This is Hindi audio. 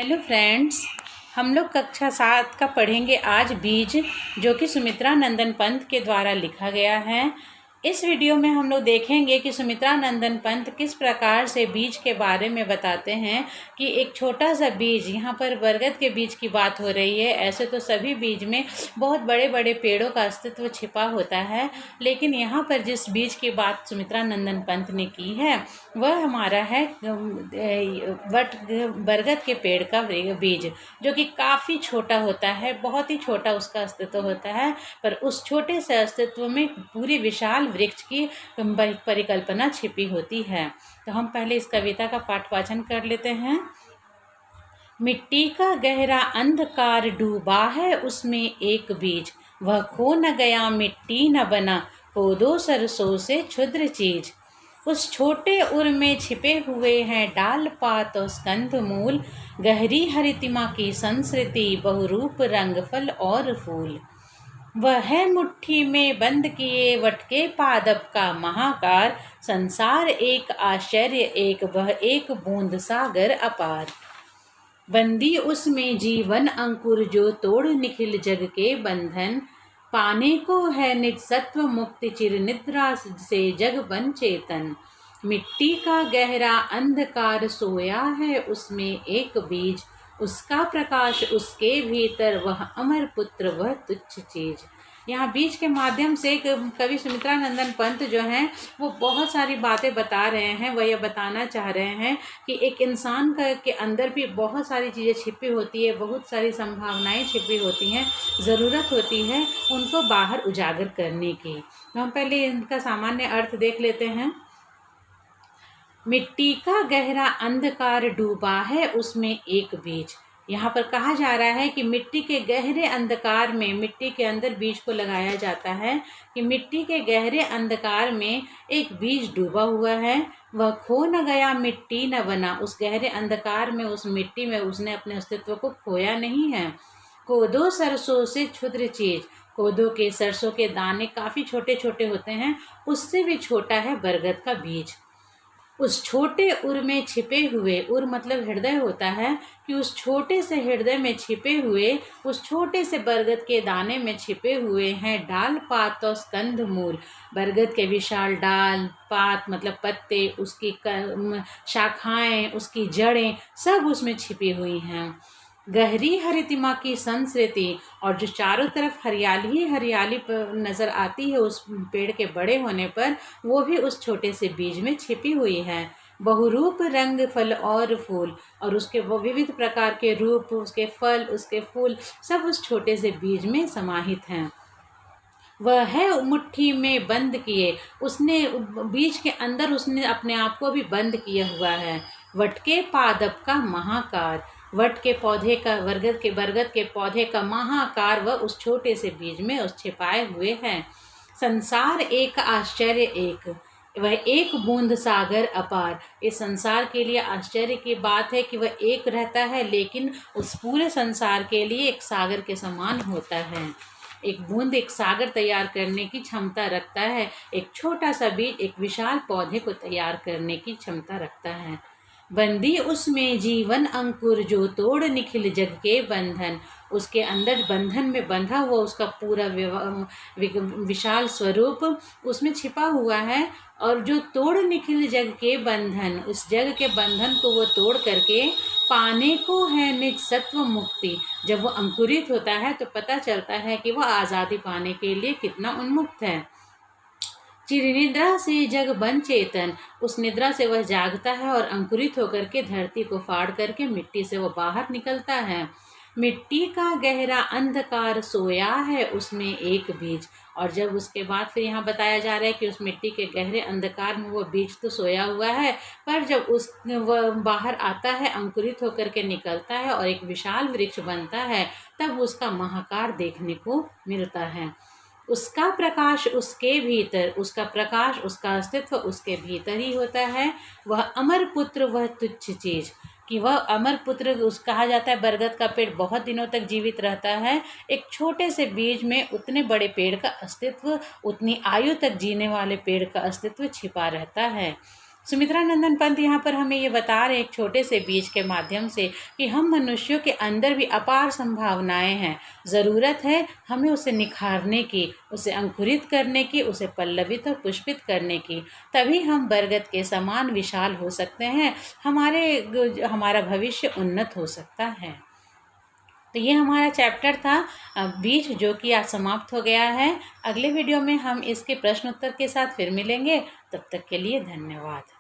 हेलो फ्रेंड्स, हम लोग कक्षा 7 का पढ़ेंगे आज बीज, जो कि सुमित्रा नंदन पंत के द्वारा लिखा गया है। इस वीडियो में हम लोग देखेंगे कि सुमित्रा नंदन पंत किस प्रकार से बीज के बारे में बताते हैं कि एक छोटा सा बीज, यहाँ पर बरगद के बीज की बात हो रही है। ऐसे तो सभी बीज में बहुत बड़े बड़े पेड़ों का अस्तित्व छिपा होता है, लेकिन यहाँ पर जिस बीज की बात सुमित्रा नंदन पंत ने की है वह हमारा है बरगद के पेड़ का बीज, जो कि काफ़ी छोटा होता है, बहुत ही छोटा उसका अस्तित्व होता है। पर उस छोटे से अस्तित्व में पूरी विशाल वृक्ष की परिकल्पना छिपी होती है। तो हम पहले इस कविता का पाठ वाचन कर लेते हैं। मिट्टी का गहरा अंधकार डूबा है उसमें एक बीज, वह खो न गया मिट्टी न बना, पौधों सरसों से क्षुद्र चीज। उस छोटे उर में छिपे हुए हैं डाल पात और स्कंध मूल, गहरी हरितिमा की संस्कृति, बहुरूप रंग फल और फूल। वह है मुट्ठी में बंद किए वटके पादप का महाकार, संसार एक आश्चर्य एक, वह एक बूंद सागर अपार। बंदी उसमें जीवन अंकुर जो तोड़ निखिल जग के बंधन, पाने को है निज सत्व मुक्ति चिर निद्रा से जग बन चेतन। मिट्टी का गहरा अंधकार सोया है उसमें एक बीज, उसका प्रकाश उसके भीतर, वह अमर पुत्र वह तुच्छ चीज। यहाँ बीज के माध्यम से कवि सुमित्रा नंदन पंत जो हैं वो बहुत सारी बातें बता रहे हैं। वह यह बताना चाह रहे हैं कि एक इंसान के अंदर भी बहुत सारी चीज़ें छिपी होती है, बहुत सारी संभावनाएं छिपी होती हैं, ज़रूरत होती है उनको बाहर उजागर करने की। तो हम पहले इनका सामान्य अर्थ देख लेते हैं। मिट्टी का गहरा अंधकार डूबा है उसमें एक बीज। यहाँ पर कहा जा रहा है कि मिट्टी के गहरे अंधकार में, मिट्टी के अंदर बीज को लगाया जाता है कि मिट्टी के गहरे अंधकार में एक बीज डूबा हुआ है, वह खो न गया मिट्टी न बना। उस गहरे अंधकार में, उस मिट्टी में उसने अपने अस्तित्व को खोया नहीं है। कोदो सरसों से क्षुद्र चीज, कोदो के सरसों के दाने काफ़ी छोटे छोटे होते हैं, उससे भी छोटा है बरगद का बीज। उस छोटे उर में छिपे हुए, उर मतलब हृदय होता है, कि उस छोटे से हृदय में छिपे हुए, उस छोटे से बरगद के दाने में छिपे हुए हैं डाल पात और स्कंध मूल। बरगद के विशाल डाल, पात मतलब पत्ते, उसकी शाखाएं, उसकी जड़ें सब उसमें छिपी हुई हैं। गहरी हरितिमा की संस्कृति, और जो चारों तरफ हरियाली ही हरियाली नज़र आती है उस पेड़ के बड़े होने पर, वो भी उस छोटे से बीज में छिपी हुई है। बहुरूप रंग फल और फूल, और उसके वो विविध प्रकार के रूप, उसके फल, उसके फूल सब उस छोटे से बीज में समाहित हैं। वह है मुट्ठी में बंद किए, उसने बीज के अंदर उसने अपने आप को भी बंद किया हुआ है। वटके पादप का महाकार, वट के पौधे का, बरगद के पौधे का महाकार वह उस छोटे से बीज में उस छिपाए हुए हैं। संसार एक आश्चर्य एक, वह एक बूंद सागर अपार। इस संसार के लिए आश्चर्य की बात है कि वह एक रहता है, लेकिन उस पूरे संसार के लिए एक सागर के समान होता है। एक बूंद एक सागर तैयार करने की क्षमता रखता है। एक छोटा सा बीज एक विशाल पौधे को तैयार करने की क्षमता रखता है। बंदी उसमें जीवन अंकुर जो तोड़ निखिल जग के बंधन, उसके अंदर बंधन में बंधा हुआ उसका पूरा विशाल स्वरूप उसमें छिपा हुआ है, और जो तोड़ निखिल जग के बंधन, उस जग के बंधन को वो तोड़ करके पाने को है निज सत्व मुक्ति। जब वो अंकुरित होता है तो पता चलता है कि वह आज़ादी पाने के लिए कितना उन्मुक्त है। चिर निद्रा से जग बन चेतन, उस निद्रा से वह जागता है और अंकुरित होकर के धरती को फाड़ करके मिट्टी से वह बाहर निकलता है। मिट्टी का गहरा अंधकार सोया है उसमें एक बीज, और जब उसके बाद फिर यहाँ बताया जा रहा है कि उस मिट्टी के गहरे अंधकार में वो बीज तो सोया हुआ है, पर जब वह बाहर आता है, अंकुरित होकर के निकलता है और एक विशाल वृक्ष बनता है, तब उसका महाकार देखने को मिलता है। उसका प्रकाश उसके भीतर, उसका प्रकाश, उसका अस्तित्व उसके भीतर ही होता है। वह अमर पुत्र वह तुच्छ चीज, कि वह अमर पुत्र उस कहा जाता है। बरगद का पेड़ बहुत दिनों तक जीवित रहता है। एक छोटे से बीज में उतने बड़े पेड़ का अस्तित्व, उतनी आयु तक जीने वाले पेड़ का अस्तित्व छिपा रहता है। सुमित्रा नंदन पंत यहाँ पर हमें ये बता रहे हैं एक छोटे से बीज के माध्यम से कि हम मनुष्यों के अंदर भी अपार संभावनाएं हैं। ज़रूरत है हमें उसे निखारने की, उसे अंकुरित करने की, उसे पल्लवित और पुष्पित करने की। तभी हम बरगद के समान विशाल हो सकते हैं, हमारा भविष्य उन्नत हो सकता है। तो ये हमारा चैप्टर था बीज, जो कि आज समाप्त हो गया है। अगले वीडियो में हम इसके प्रश्न उत्तर के साथ फिर मिलेंगे। तब तक के लिए धन्यवाद।